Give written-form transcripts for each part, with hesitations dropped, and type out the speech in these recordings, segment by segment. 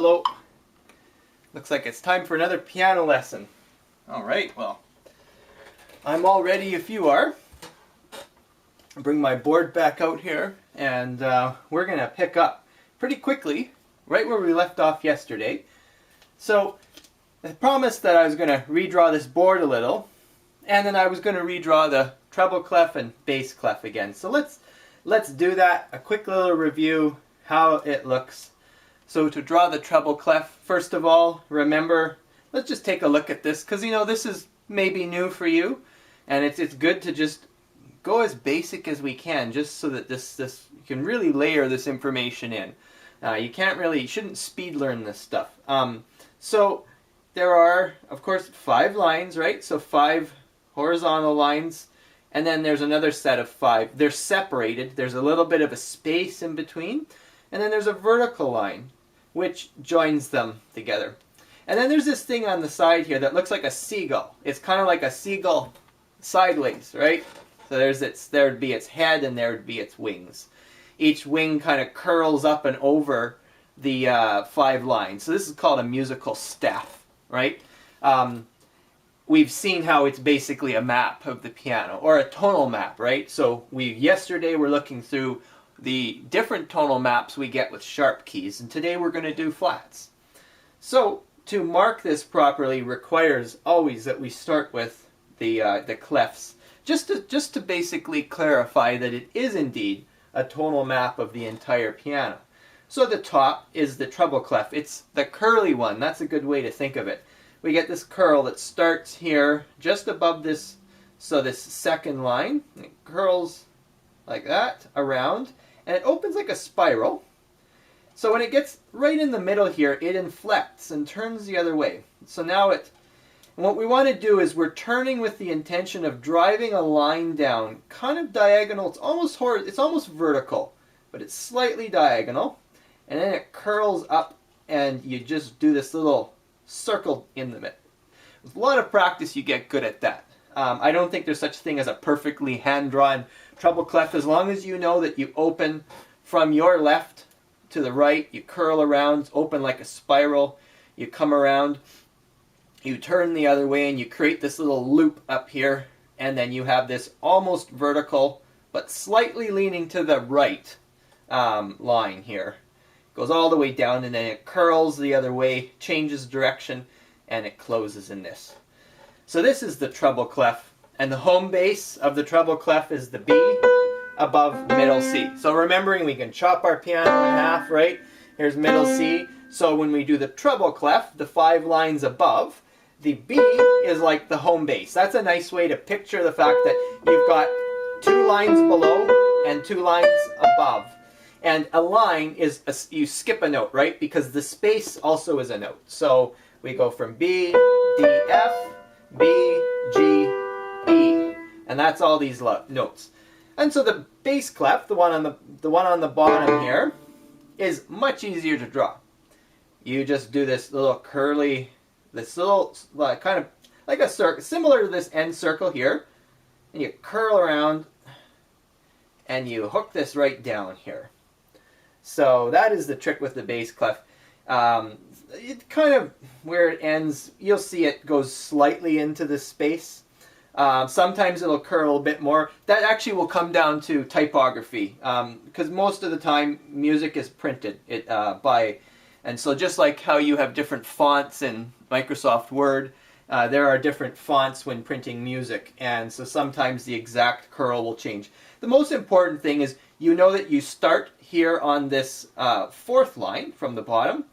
Hello. Looks like it's time for another piano lesson. Alright, well, I'm all ready if you are. I'll bring my board back out here, and we're going to pick up pretty quickly right where we left off yesterday. So, I promised that I was going to redraw this board a little, and then I was going to redraw the treble clef and bass clef again. So let's do that, a quick little review, how it looks. So to draw the treble clef, first of all, remember, let's just take a look at this, because this is maybe new for you, and it's good to just go as basic as we can, just so that you can really layer this information in. You shouldn't speed learn this stuff. So there are, of course, 5 lines, right? So 5 horizontal lines, and then there's another set of 5. They're separated. There's a little bit of a space in between, and then there's a vertical line, which joins them together. And then there's this thing on the side here that looks like a seagull. It's kind of like a seagull sideways, right? So there would be its head, and there would be its wings. Each wing kind of curls up and over the 5 lines. So this is called a musical staff, right? We've seen how it's basically a map of the piano, or a tonal map, right? So yesterday we're looking through the different tonal maps we get with sharp keys, and today we're going to do flats. So to mark this properly requires always that we start with the clefs, just to basically clarify that it is indeed a tonal map of the entire piano. So the top is the treble clef. It's the curly one. That's a good way to think of it. We get this curl that starts here just above this, so this second line. It curls like that around, and it opens like a spiral. So when it gets right in the middle here, it inflects and turns the other way. So now what we want to do is we're turning with the intention of driving a line down, kind of diagonal. It's almost vertical, but it's slightly diagonal. And then it curls up, and you just do this little circle in the middle. With a lot of practice, you get good at that. I don't think there's such a thing as a perfectly hand-drawn treble clef. As long as you know that you open from your left to the right, you curl around, open like a spiral, you come around, you turn the other way, and you create this little loop up here, and then you have this almost vertical, but slightly leaning to the right line here. It goes all the way down, and then it curls the other way, changes direction, and it closes in this. So this is the treble clef, and the home base of the treble clef is the B above middle C. So remembering, we can chop our piano in half, right? Here's middle C. So when we do the treble clef, the 5 lines above, the B is like the home base. That's a nice way to picture the fact that you've got 2 lines below and 2 lines above. And a line is, you skip a note, right? Because the space also is a note. So we go from B, D, F, B, G, E. And that's all these notes. And so the bass clef, the one on the bottom here, is much easier to draw. You just do this little curly, this little kind of like a circle, similar to this end circle here, and you curl around, and you hook this right down here. So that is the trick with the bass clef. It kind of, where it ends, you'll see it goes slightly into this space. Sometimes it'll curl a bit more. That actually will come down to typography, because most of the time music is printed and so just like how you have different fonts in Microsoft Word, there are different fonts when printing music, and so sometimes the exact curl will change. The most important thing is you know that you start here on this 4th line from the bottom.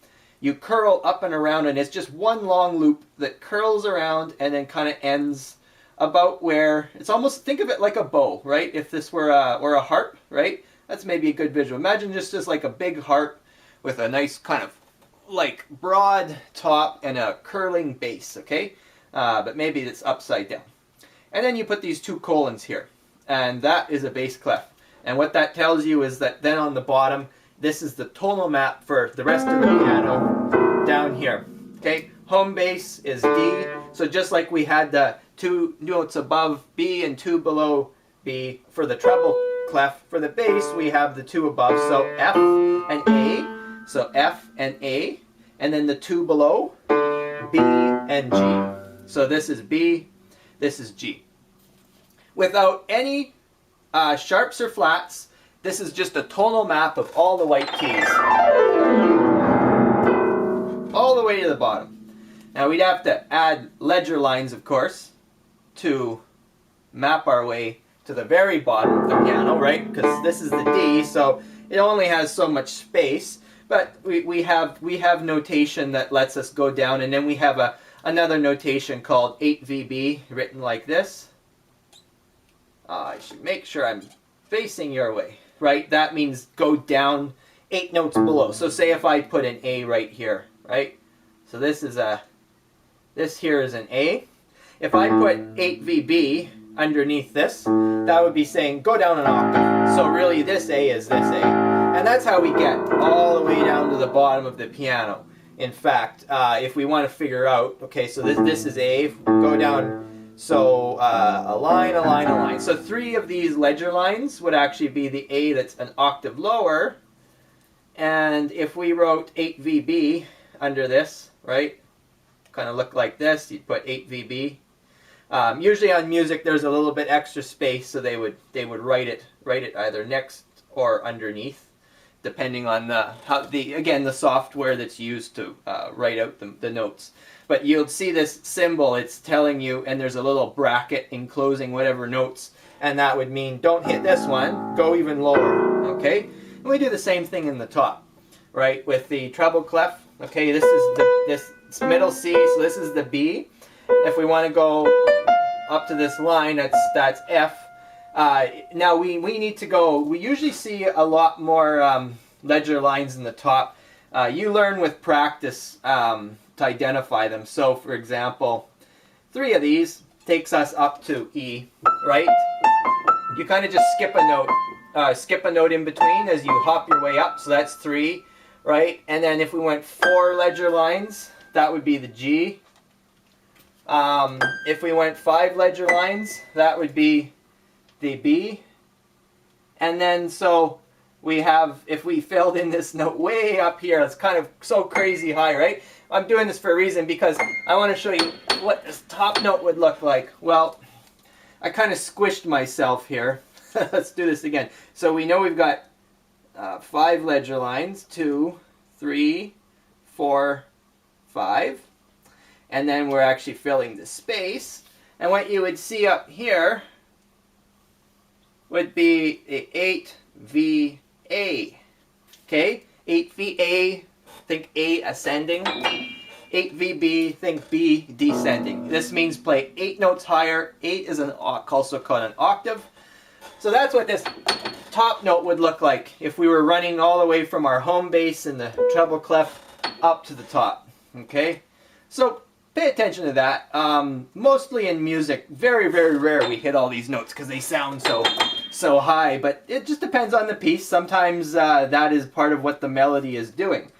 You curl up and around, and it's just one long loop that curls around and then kind of ends about where, it's almost, think of it like a bow, right? If this were a harp, right? That's maybe a good visual. Imagine just like a big harp with a nice kind of like broad top and a curling base, okay? But maybe it's upside down. And then you put these 2 colons here, and that is a bass clef. And what that tells you is that then on the bottom, this is the tonal map for the rest of the piano down here. Okay, home base is D. So just like we had the 2 notes above B and 2 below B for the treble clef, for the bass we have the 2 above. So F and A. So F and A. and then the two below, B and G. So this is B, this is G. Without any sharps or flats, this is just a tonal map of all the white keys. All the way to the bottom. Now we'd have to add ledger lines, of course, to map our way to the very bottom of the piano, right? Because this is the D, so it only has so much space. But we have notation that lets us go down, and then we have another notation called 8VB, written like this. I should make sure I'm facing your way, right? That means go down 8 notes below. So say if I put an A right here, right? So this here is an A. If I put 8VB underneath this, that would be saying go down an octave. So really this A is this A. And that's how we get all the way down to the bottom of the piano. In fact, if we want to figure out, okay, so this is A, go down, so a line, a line, a line. So 3 of these ledger lines would actually be the A that's an octave lower. And if we wrote 8VB under this, right, kind of look like this, you'd put 8VB. Usually on music there's a little bit extra space, so they would write it either next or underneath, depending on the software that's used to write out the notes. But you'll see this symbol, it's telling you, and there's a little bracket enclosing whatever notes, and that would mean don't hit this one, go even lower, okay? And we do the same thing in the top, right? With the treble clef, okay, this is this middle C, so this is the B. If we want to go up to this line, that's F. Now we need to go, we usually see a lot more ledger lines in the top. You learn with practice to identify them. So for example, 3 of these takes us up to E, right? You kind of just skip a note in between as you hop your way up, so that's 3, right? And then if we went 4 ledger lines, that would be the G. If we went 5 ledger lines, that would be the B. And then so we have, if we filled in this note way up here, it's kind of so crazy high, right? I'm doing this for a reason, because I want to show you what this top note would look like. Well, I kind of squished myself here. Let's do this again. So we know we've got 5 ledger lines, 2, 3, 4, 5. And then we're actually filling the space. And what you would see up here would be a 8VA. Okay? 8VA, think A ascending. 8VB, think B descending. This means play 8 notes higher. 8 is also called an octave. So that's what this top note would look like if we were running all the way from our home base in the treble clef up to the top. Okay? So pay attention to that. Mostly in music, very, very rare we hit all these notes because they sound so high, but it just depends on the piece. Sometimes that is part of what the melody is doing.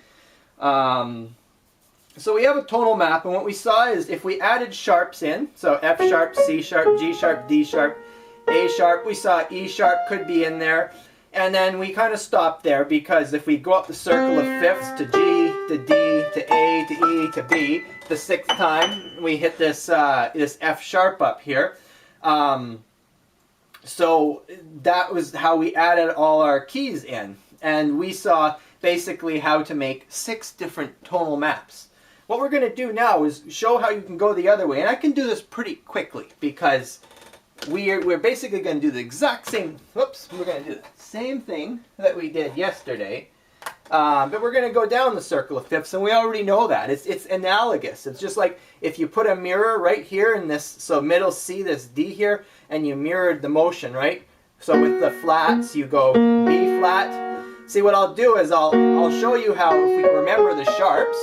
So we have a tonal map, and what we saw is if we added sharps in, so F sharp, C sharp, G sharp, D sharp, A sharp, we saw E sharp could be in there, and then we kind of stopped there, because if we go up the circle of fifths to G, to D, to A, to E, to B, the 6th time we hit this this F sharp up here. So that was how we added all our keys in, and we saw basically how to make 6 different tonal maps. What we're going to do now is show how you can go the other way, and I can do this pretty quickly because we're basically going to do the exact same, we're going to do the same thing that we did yesterday, but we're going to go down the circle of fifths, and we already know that. It's analogous. It's just like if you put a mirror right here in this, so middle C, this D here, and you mirrored the motion, right? So with the flats, you go B flat. See, what I'll do is I'll show you how, if we remember the sharps,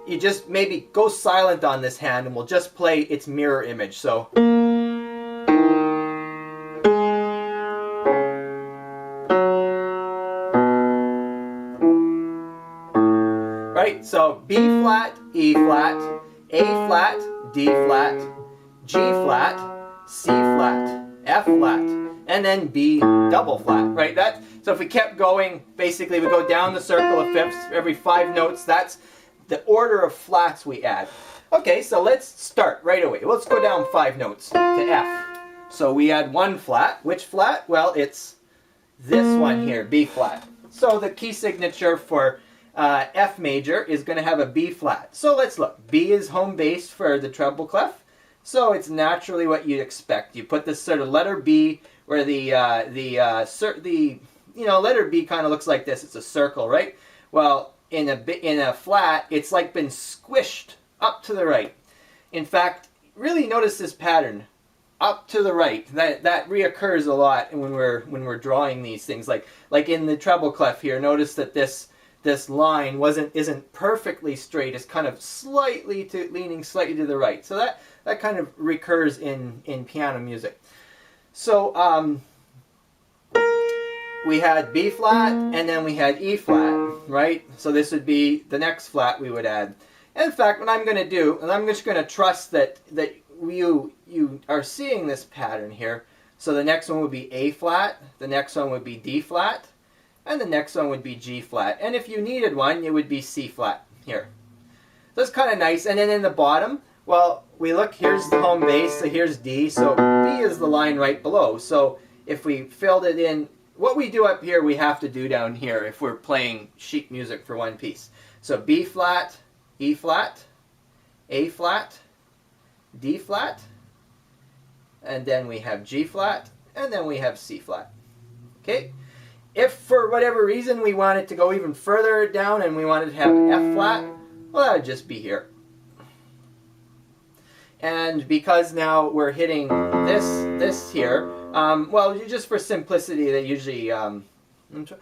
you just maybe go silent on this hand and we'll just play its mirror image. So right, so B flat, E flat, A flat, D flat, G flat, C flat, F flat, and then B double flat, right? So if we kept going, basically we go down the circle of fifths every 5 notes. the order of flats we add. Okay, so let's start right away. Let's go down 5 notes to F. So we add 1 flat. Which flat? Well, it's this one here, B flat. So the key signature for F major is going to have a B flat. So let's look. B is home base for the treble clef. So it's naturally what you'd expect. You put this sort of letter B where the letter B kind of looks like this. It's a circle, right? Well, in a flat, it's like been squished up to the right. In fact, really notice this pattern. Up to the right. That reoccurs a lot when we're drawing these things. Like in the treble clef here, notice that this line isn't perfectly straight. It's kind of leaning slightly to the right. So that kind of recurs in piano music. So we had B flat and then we had E flat, right? So this would be the next flat we would add. And in fact, what I'm going to do, and I'm just going to trust that you are seeing this pattern here. So the next one would be A flat, the next one would be D flat, and the next one would be G flat. And if you needed one, it would be C flat here. So it's kind of nice. And then in the bottom, well, we look, here's the home base, so here's D, so B is the line right below. So if we filled it in, what we do up here, we have to do down here if we're playing sheet music for one piece. So B flat, E flat, A flat, D flat, and then we have G flat, and then we have C flat. Okay? If for whatever reason we wanted to go even further down and we wanted to have F flat, well, that would just be here. And because now we're hitting this here, well, just for simplicity, they usually, it's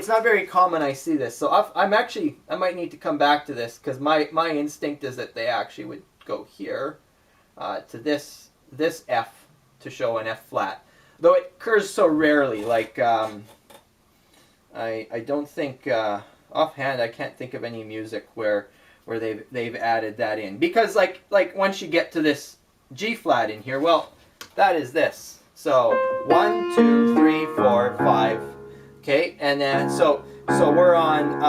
not very common I see this. So I might need to come back to this because my instinct is that they actually would go here to this F to show an F flat. Though it occurs so rarely, like I don't think offhand I can't think of any music where they've added that in, because like once you get to this G flat in here, well, that is this. So 1, 2, 3, 4, 5. Okay, and then so we're on.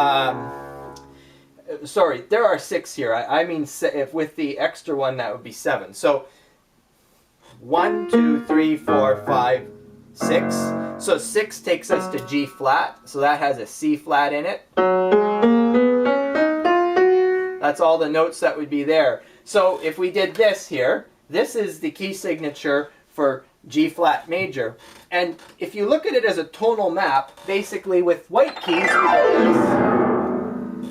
Sorry, there are 6 here. I mean, if with the extra one, that would be 7. So 1, 2, 3, 4, 5, 6. So 6 takes us to G flat. So that has a C flat in it. That's all the notes that would be there. So if we did this here, this is the key signature for G flat major. And if you look at it as a tonal map, basically with white keys,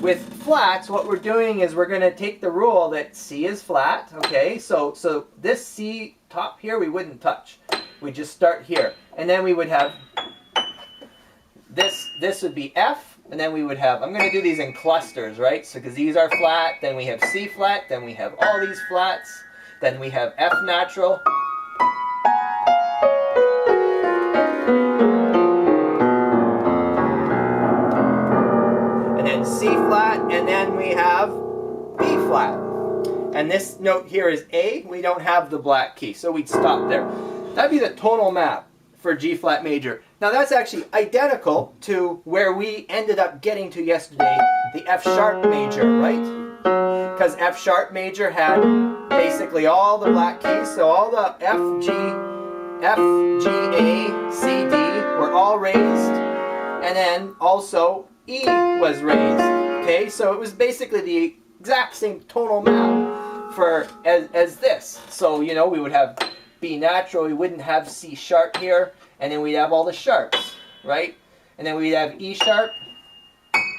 with flats, what we're doing is we're going to take the rule that C is flat. Okay, so this C top here we wouldn't touch. We just start here, and then we would have this. This would be F, and then we would have. I'm going to do these in clusters, right? So because these are flat, then we have C flat, then we have all these flats, then we have F natural. C flat, and then we have B flat. And this note here is A. We don't have the black key, so we'd stop there. That'd be the tonal map for G flat major. Now that's actually identical to where we ended up getting to yesterday, the F sharp major, right? Because F sharp major had basically all the black keys, so all the F, G, A, C, D were all raised, and then also E was raised. Okay, so it was basically the exact same tonal map for as this. So we would have B natural, we wouldn't have C sharp here, and then we'd have all the sharps, right? And then we'd have E sharp,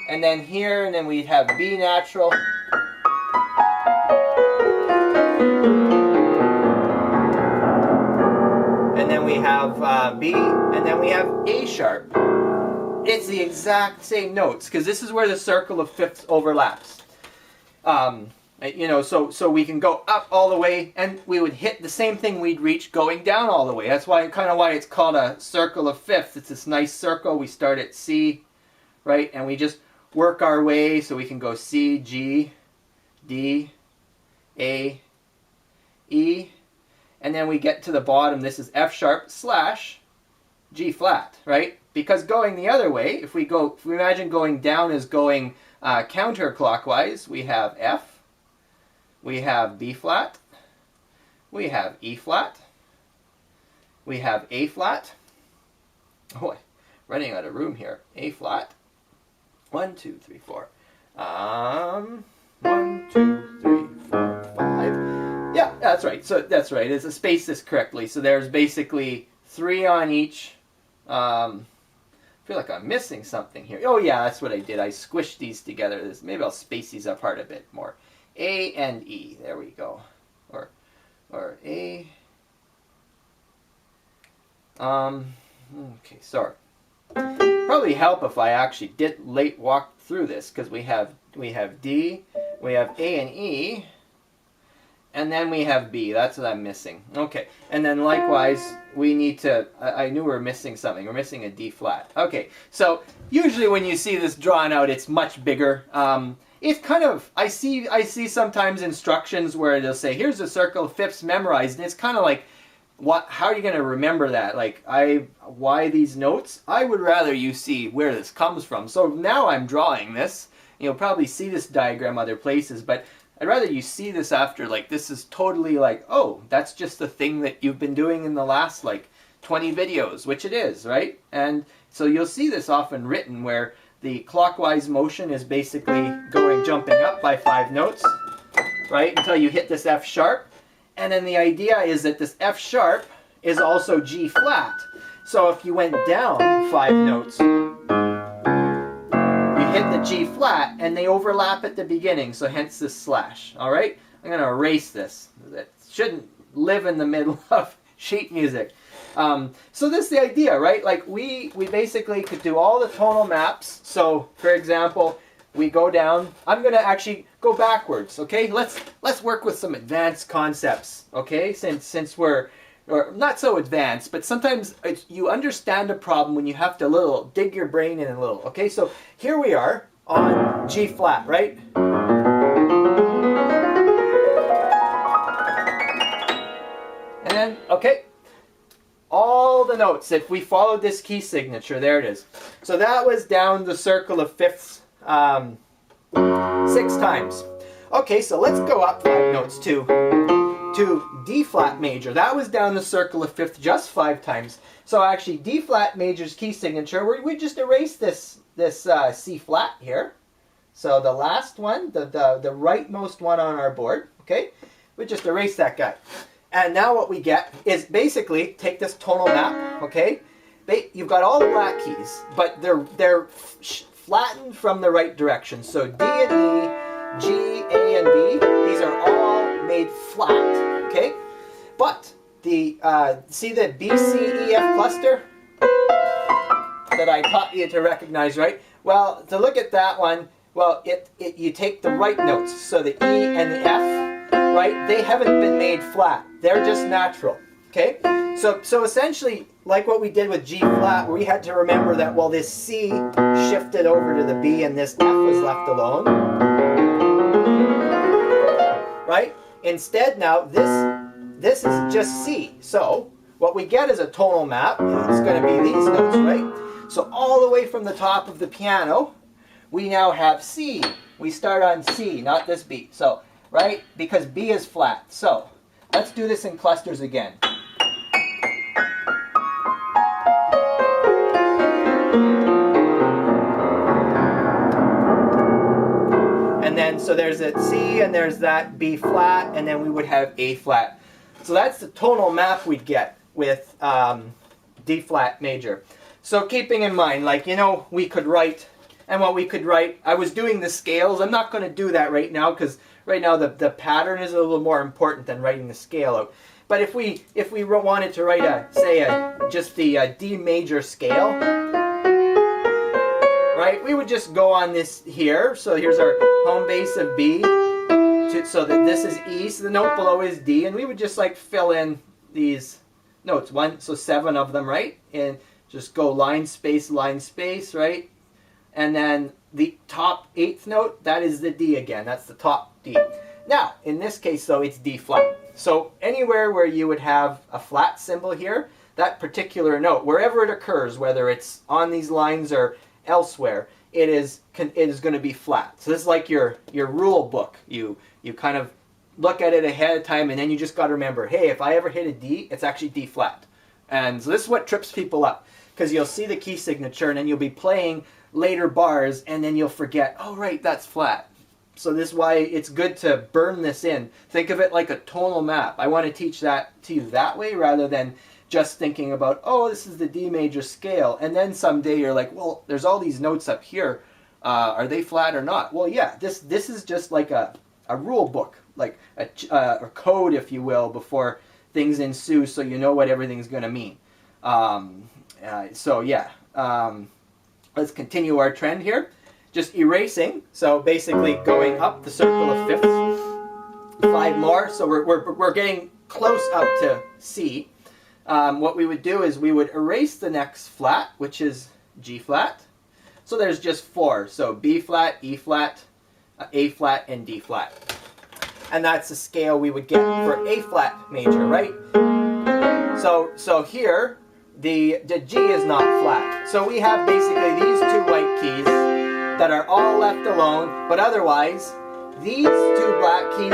and then here, and then we'd have B natural. And then we have B, and then we have A sharp. It's the exact same notes, because this is where the circle of fifths overlaps. So we can go up all the way, and we would hit the same thing we'd reach going down all the way. That's why it's called a circle of fifths. It's this nice circle. We start at C, right, and we just work our way, so we can go C, G, D, A, E, and then we get to the bottom. This is F sharp slash G flat, right? Because going the other way, if we imagine going down as going Counterclockwise, we have F, we have B flat, we have E flat, we have A flat. Oh, I'm running out of room here. A flat. 1, 2, 3, 4. 1, 2, 3, 4, 5. Yeah, that's right. So that's right. It's spaced this correctly. So there's basically 3 on each. I feel like I'm missing something here. Oh yeah, that's what I did. I squished these together. Maybe I'll space these apart a bit more. A and E. There we go. Or A. Okay, sorry. Probably help if I actually did walk through this, because we have D, we have A and E, and then we have B. That's what I'm missing. Okay, and then likewise we need to. I knew we were missing something. We're missing a D flat. Okay, so usually when you see this drawn out, it's much bigger. It's kind of I see sometimes instructions where they'll say, "Here's a circle of fifths memorized," and it's kind of like, how are you going to remember that? Like, why these notes? I would rather you see where this comes from. So now I'm drawing this. You'll probably see this diagram other places, but I'd rather you see this after, like, this is totally like, oh, that's just the thing that you've been doing in the last, like, 20 videos, which it is, right? And so you'll see this often written where the clockwise motion is basically jumping up by 5 notes, right, until you hit this F sharp. And then the idea is that this F sharp is also G flat. So if you went down 5 notes, you hit the G flat, and they overlap at the beginning, so hence this slash. All right? I'm going to erase this. That shouldn't live in the middle of sheet music. So this is the idea, right? Like we basically could do all the tonal maps. So for example, we go down. I'm going to actually go backwards, okay? Let's work with some advanced concepts, okay? Since we're not so advanced, but sometimes you understand a problem when you have to dig your brain in a little, okay? So here we are on G flat, right? And then, okay, all the notes, if we followed this key signature, there it is. So that was down the circle of fifths 6 times. Okay, so let's go up 5 notes to D flat major. That was down the circle of fifth just 5 times. So actually D flat major's key signature, we just erase this C flat here. So the last one, the rightmost one on our board, okay? We just erase that guy. And now what we get is basically take this tonal map, okay? You've got all the black keys, but they're flattened from the right direction. So D and E, G, A, and B, these are all made flat, okay? But see the B, C, E, F cluster that I taught you to recognize, right? Well, to look at that one, well, you take the right notes. So the E and the F, right? They haven't been made flat. They're just natural, okay? So essentially, like what we did with G flat, we had to remember that, well, this C shifted over to the B and this F was left alone, right? Instead now, this is just C. So what we get is a tonal map. It's going to be these notes, right? So all the way from the top of the piano, we now have C. We start on C, not this B. So, right? Because B is flat. So let's do this in clusters again. And then, so there's that C, and there's that B flat, and then we would have A flat. So that's the tonal map we'd get with D flat major. So keeping in mind, like, you know, we could write, and what we could write, I was doing the scales. I'm not going to do that right now, because right now the pattern is a little more important than writing the scale out. But if we wanted to write just the D major scale, right, we would just go on this here. So here's our home base of B, so that this is E, so the note below is D, and we would just like fill in these notes. So 7 of them, right? And just go line space, right? And then the top 8th note, that is the D again. That's the top D. Now, in this case, though, it's D flat. So anywhere where you would have a flat symbol here, that particular note, wherever it occurs, whether it's on these lines or elsewhere, it is going to be flat. So this is like your rule book. You kind of look at it ahead of time, and then you just got to remember, hey, if I ever hit a D, it's actually D flat. And so this is what trips people up, because you'll see the key signature, and then you'll be playing later bars, and then you'll forget, oh right, that's flat. So this is why it's good to burn this in. Think of it like a tonal map. I want to teach that to you that way, rather than just thinking about, oh, this is the D major scale, and then someday you're like, well, there's all these notes up here. Are they flat or not? Well, yeah, this is just like a rule book, like a code, if you will, before things ensue, so you know what everything's going to mean. So yeah, let's continue our trend here. Just erasing, so basically going up the circle of fifths, 5 more, so we're getting close up to C. What we would do is we would erase the next flat, which is G flat. So there's just 4. So B flat, E flat, A flat, and D flat. And that's the scale we would get for A flat major, right? So here, the G is not flat. So we have basically these 2 white keys that are all left alone, but otherwise, these 2 black keys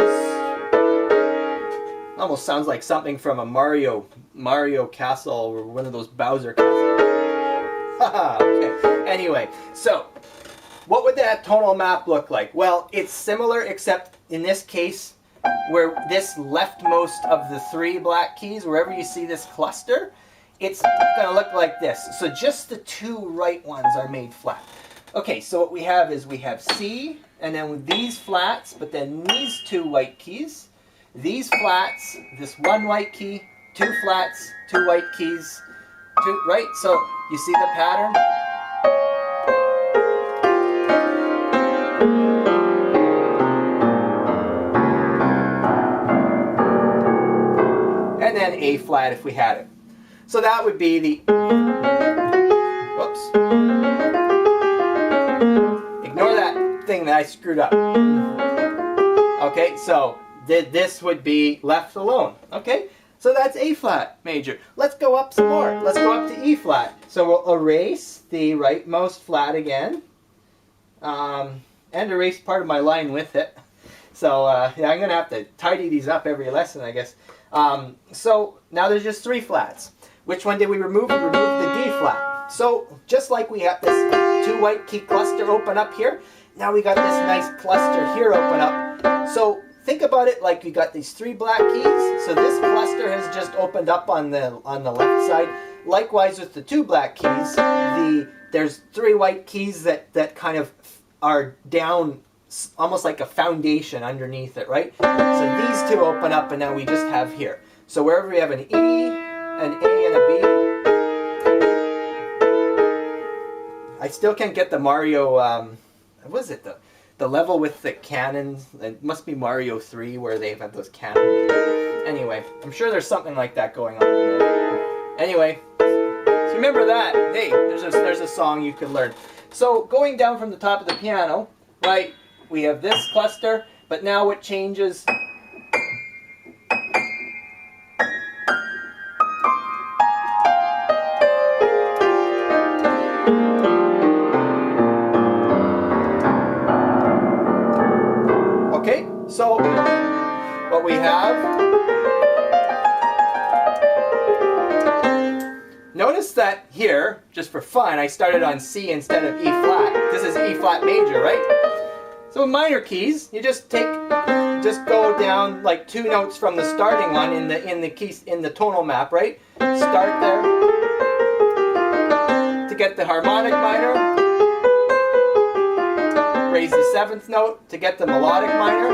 almost sounds like something from a Mario castle, or one of those Bowser castles. Okay. Anyway, so what would that tonal map look like? Well, it's similar, except in this case, where this leftmost of the 3 black keys, wherever you see this cluster, it's going to look like this. So just the 2 right ones are made flat. Okay, so what we have is we have C, and then with these flats, but then these 2 white keys. These flats, this 1 white key, 2 flats, 2 white keys, 2, right? So you see the pattern? And then A flat if we had it. So that would be the, whoops. Ignore that thing that I screwed up. Okay, so this would be left alone. Okay, so that's A flat major. Let's go up some more. Let's go up to E flat. So we'll erase the rightmost flat again, and erase part of my line with it. So yeah, I'm going to have to tidy these up every lesson, I guess. So now there's just 3 flats. Which one did we remove? We removed the D flat. So just like we have this 2 white key cluster open up here, now we got this nice cluster here open up. So think about it like you got these 3 black keys. So this cluster has just opened up on the left side. Likewise with the 2 black keys, there's 3 white keys that kind of are down, almost like a foundation underneath it, right? So these 2 open up, and now we just have here. So wherever we have an E, an A, and a B, I still can't get the Mario, what is it, the level with the cannons? It must be Mario 3 where they have those cannons. Anyway, I'm sure there's something like that going on in there. Anyway, so remember that. Hey, there's a song you could learn. So going down from the top of the piano, right, we have this cluster, but now what changes? Okay, so what we have, notice that here, just for fun, I started on C instead of E flat. This is E flat major, right? So with minor keys, you just go down like 2 notes from the starting one in the tonal map, right? Start there to get the harmonic minor. Raise the 7th note to get the melodic minor,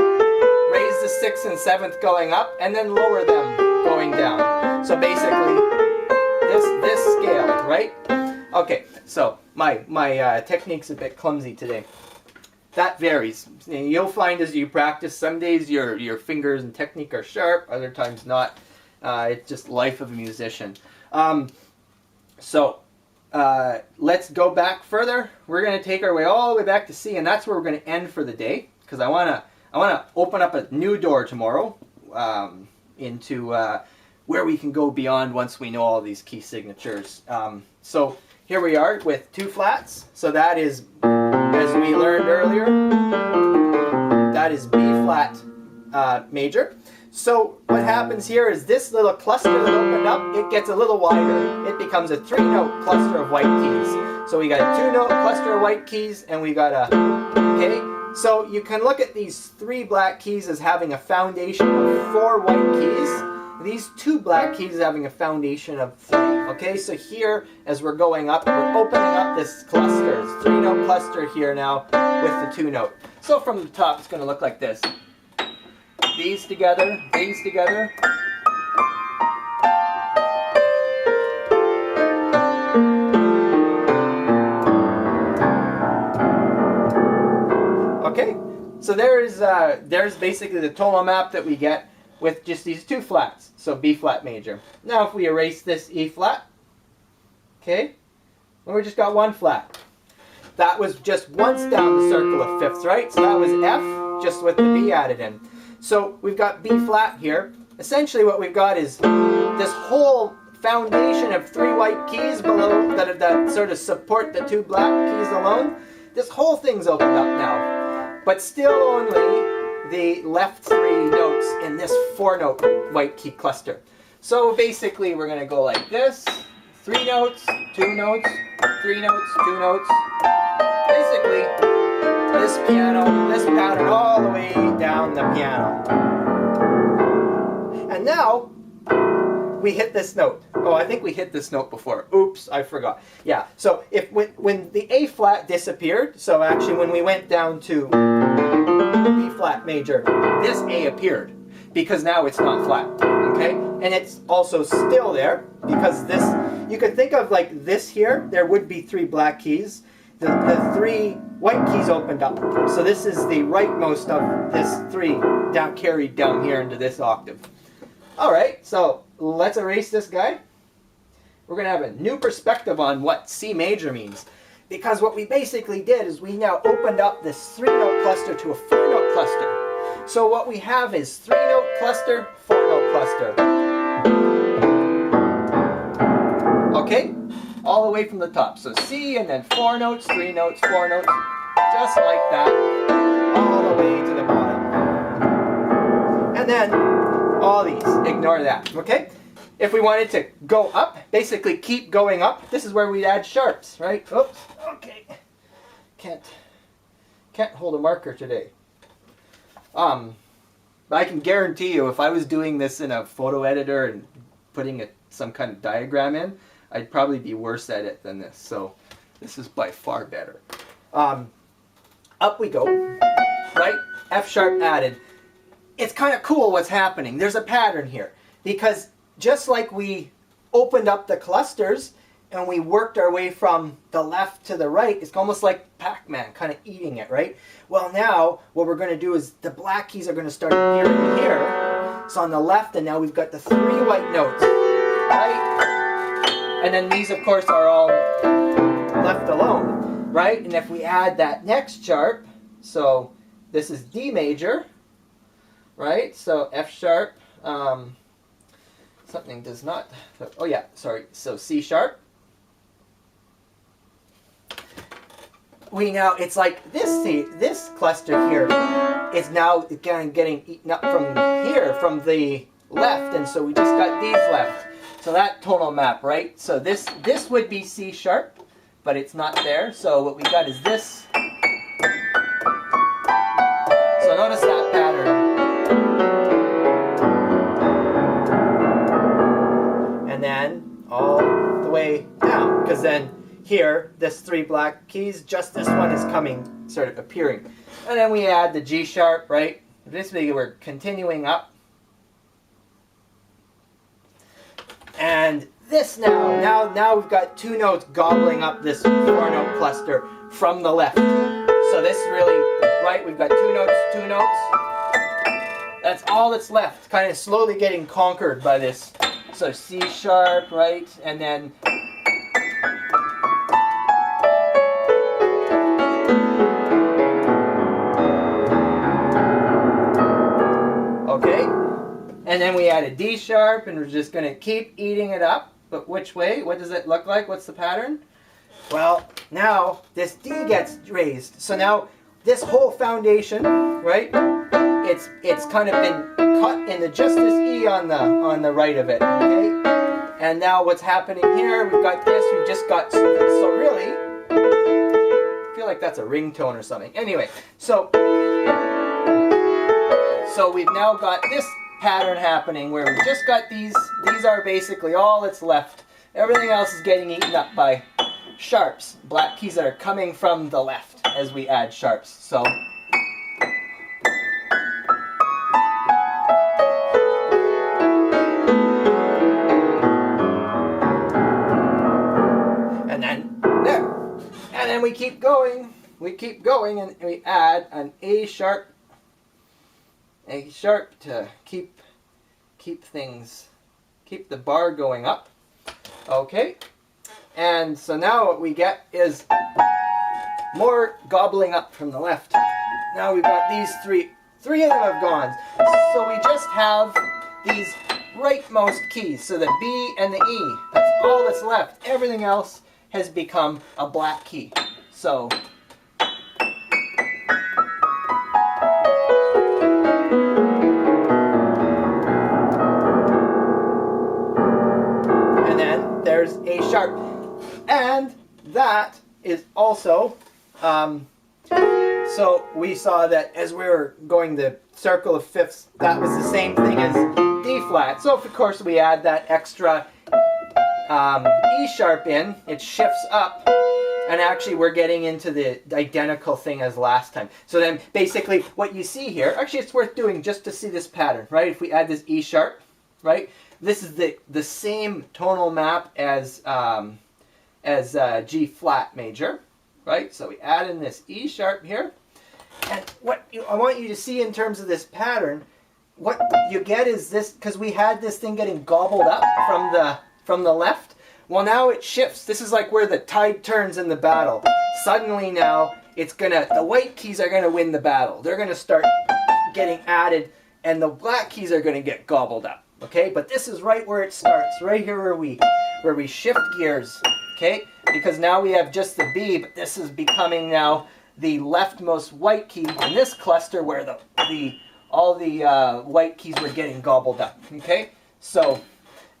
raise the 6th and 7th going up, and then lower them going down. So basically, this scale, right? Okay, so my technique's a bit clumsy today. That varies. You'll find as you practice, some days your fingers and technique are sharp, other times not. It's just life of a musician. Let's go back further. We're going to take our way all the way back to C, and that's where we're going to end for the day, because I want to open up a new door tomorrow into where we can go beyond once we know all these key signatures. So here we are with 2 flats. So that is as we learned earlier, that is B flat major. So what happens here is this little cluster that opened up, it gets a little wider. It becomes a 3-note cluster of white keys. So we got a 2-note cluster of white keys, and we got a, okay? So you can look at these 3 black keys as having a foundation of 4 white keys. These 2 black keys as having a foundation of 3. Okay, so here, as we're going up, we're opening up this cluster. It's 3-note cluster here now with the 2-note. So from the top, it's going to look like this. These together, these together. Okay, so there's basically the tonal map that we get with just these 2 flats. So B flat major. Now if we erase this E flat, okay, well, we just got 1 flat. That was just once down the circle of fifths, right? So that was F, just with the B added in. So we've got B flat here. Essentially what we've got is this whole foundation of 3 white keys below that sort of support the 2 black keys alone. This whole thing's opened up now. But still only the left 3 notes in this 4-note white key cluster. So basically we're going to go like this. 3 notes, 2 notes, 3 notes, 2 notes. Basically, this piano, this pattern all the way down the piano. And now, we hit this note. Oh, I think we hit this note before. Oops, I forgot. Yeah, so when the A flat disappeared, so actually when we went down to B flat major, this A appeared. Because now it's not flat, okay? And it's also still there, because this, you could think of like this here, there would be 3 black keys. The 3 white keys opened up. So this is the rightmost of this 3 down, carried down here into this octave. Alright, so let's erase this guy. We're going to have a new perspective on what C major means. Because what we basically did is we now opened up this 3-note cluster to a 4-note cluster. So what we have is 3-note cluster, 4-note cluster. Okay? All the way from the top. So C and then 4 notes, 3 notes, 4 notes. Just like that. All the way to the bottom. And then all these. Ignore that. Okay? If we wanted to go up, basically keep going up, this is where we'd add sharps, right? Oops. Okay. Can't hold a marker today. But I can guarantee you, if I was doing this in a photo editor and putting some kind of diagram in, I'd probably be worse at it than this. So this is by far better. Up we go, right? F sharp added. It's kind of cool what's happening. There's a pattern here. Because just like we opened up the clusters and we worked our way from the left to the right, it's almost like Pac-Man, kind of eating it, right? Well, now what we're going to do is the black keys are going to start appearing here. So on the left, and now we've got the 3 white notes, right? And then these, of course, are all left alone, right? And if we add that next sharp, so this is D major, right? So F sharp, something does not, oh yeah, sorry, so C sharp. We now, it's like this cluster here is now getting eaten up from here, from the left, and so we just got these left. So that tonal map, right? So this would be C sharp, but it's not there. So what we got is this. So notice that pattern. And then all the way down, because then here, this 3 black keys, just this one is coming, sort of appearing. And then we add the G sharp, right? Basically, we're continuing up. And this now we've got 2 notes gobbling up this 4-note cluster from the left. So this really, right, we've got 2 notes, 2 notes. That's all that's left, kind of slowly getting conquered by this. So C sharp, right, and then okay, and then we add a D sharp, and we're just going to keep eating it up. But which way? What does it look like? What's the pattern? Well, now this D gets raised. So now this whole foundation, right? It's kind of been cut into just this E on the right of it, okay? And now what's happening here, we've got this, we've just got, so really, I feel like that's a ringtone or something. Anyway, so we've now got this pattern happening where we've just got these are basically all that's left. Everything else is getting eaten up by sharps, black keys that are coming from the left as we add sharps. So and then there. And then we keep going and we add an A sharp to keep the bar going up. Okay. And so now what we get is more gobbling up from the left. Now we've got these three of them have gone. So we just have these rightmost keys. So the B and the E, that's all that's left. Everything else has become a black key. So and then there's A sharp. And that is also, so we saw that as we were going the circle of fifths, that was the same thing as D flat. So of course we add that extra E sharp in, it shifts up, and actually we're getting into the identical thing as last time. So then basically what you see here, actually it's worth doing just to see this pattern, right? If we add this E sharp, right? This is the same tonal map as G flat major, right? So we add in this E sharp here. And what I want you to see in terms of this pattern, what you get is this, because we had this thing getting gobbled up from the left. Well, now it shifts. This is like where the tide turns in the battle. Suddenly now the white keys are gonna win the battle. They're gonna start getting added, and the black keys are gonna get gobbled up. Okay, but this is right where it starts, right here where we shift gears. Okay, because now we have just the B, but this is becoming now the leftmost white key in this cluster where all the white keys were getting gobbled up. Okay, so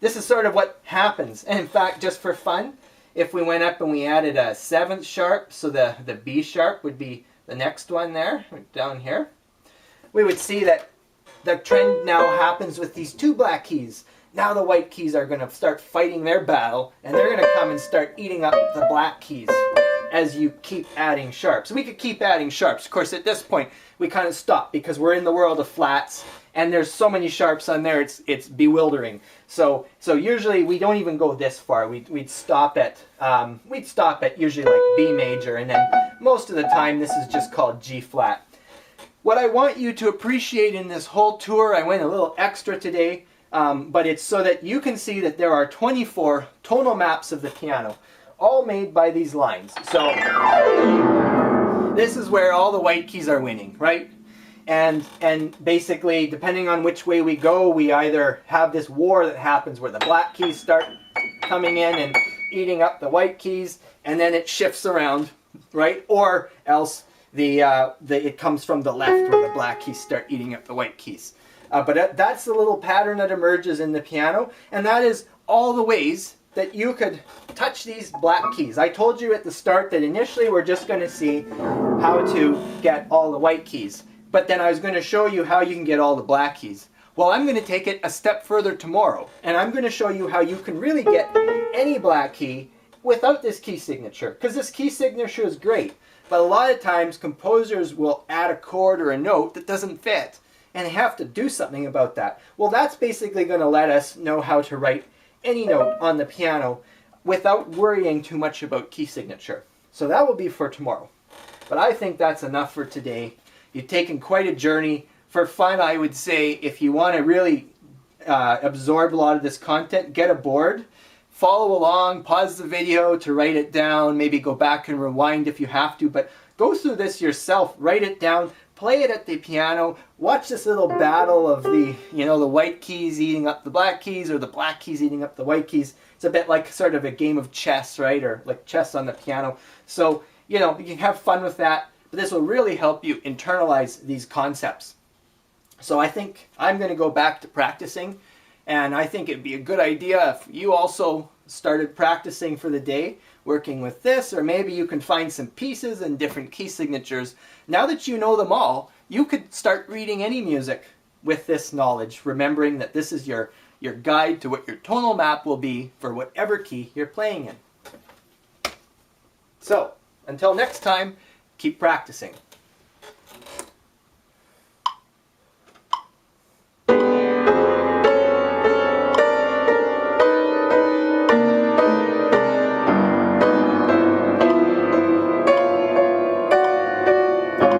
this is sort of what happens. And in fact, just for fun, if we went up and we added a 7th sharp, so the B sharp would be the next one there, down here, we would see that the trend now happens with these two black keys. Now the white keys are going to start fighting their battle, and they're going to come and start eating up the black keys as you keep adding sharps. We could keep adding sharps. Of course, at this point, we kind of stop because we're in the world of flats, and there's so many sharps on there, it's bewildering. So usually we don't even go this far. We'd stop at usually like B major, and then most of the time this is just called G flat. What I want you to appreciate in this whole tour, I went a little extra today, but it's so that you can see that there are 24 tonal maps of the piano, all made by these lines. So this is where all the white keys are winning, right? And basically, depending on which way we go, we either have this war that happens where the black keys start coming in and eating up the white keys, and then it shifts around, right? Or else it comes from the left where the black keys start eating up the white keys. But that's the little pattern that emerges in the piano, and that is all the ways that you could touch these black keys. I told you at the start that initially we're just going to see how to get all the white keys, but then I was going to show you how you can get all the black keys. Well, I'm going to take it a step further tomorrow, and I'm going to show you how you can really get any black key without this key signature, because this key signature is great, but a lot of times composers will add a chord or a note that doesn't fit, and they have to do something about that. Well, that's basically going to let us know how to write any note on the piano without worrying too much about key signature. So that will be for tomorrow. But I think that's enough for today. You've taken quite a journey. For fun, I would say, if you want to really absorb a lot of this content, get a board. Follow along, pause the video to write it down, maybe go back and rewind if you have to, but go through this yourself, write it down, play it at the piano, watch this little battle of the, the white keys eating up the black keys, or the black keys eating up the white keys. It's a bit like sort of a game of chess, right? Or like chess on the piano. So, you can have fun with that, but this will really help you internalize these concepts. So I think I'm going to go back to practicing, and I think it'd be a good idea if you also started practicing for the day, working with this, or maybe you can find some pieces and different key signatures. Now that you know them all, you could start reading any music with this knowledge, remembering that this is your guide to what your tonal map will be for whatever key you're playing in. So, until next time, keep practicing.